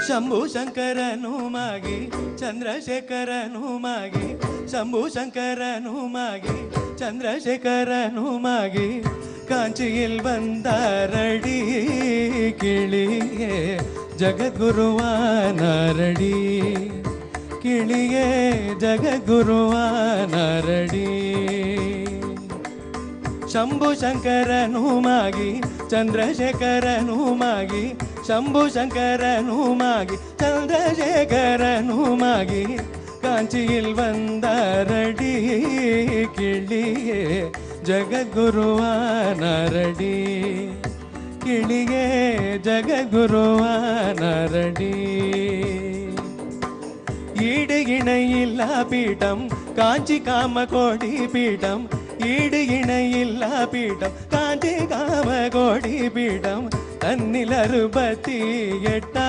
ಶಂಭು ಶಂಕರನು ಮಾಗಿ ಚಂದ್ರಶೇಖರನು ಮಾಗಿ ಶಂಭು ಶಂಕರನು ಮಾಗಿ ಚಂದ್ರಶೇಖರನು ಮಾಗಿ ಕಾಂಚಿயில் வந்தாரடி கிளியே ஜகத்குருவானாரடி கிளியே ஜகத்குருவானாரடி ಶಂಭು ಶಂಕರನು ಮಾಗಿ ಚಂದ್ರಶೇಖರನು ಮಾಗಿ ಶಂಭು ಶಂಕರನು ಮಾಗಿ ಚಂದ್ರಶೇಖರನು ಮಾಗಿ ಕಾಂಚಿயில் வந்தாரடி கிளியே ಜಗದ್ಗುರುವಾನರಡಿ கிளியே ஜகத்குருவானரடி ஈடு இணையில்லா பீடம் காஞ்சி காமகோடி பீடம் ஈடு இணையில்லா பீடம் காஞ்சி காமகோடி பீடம் தன்னில் 68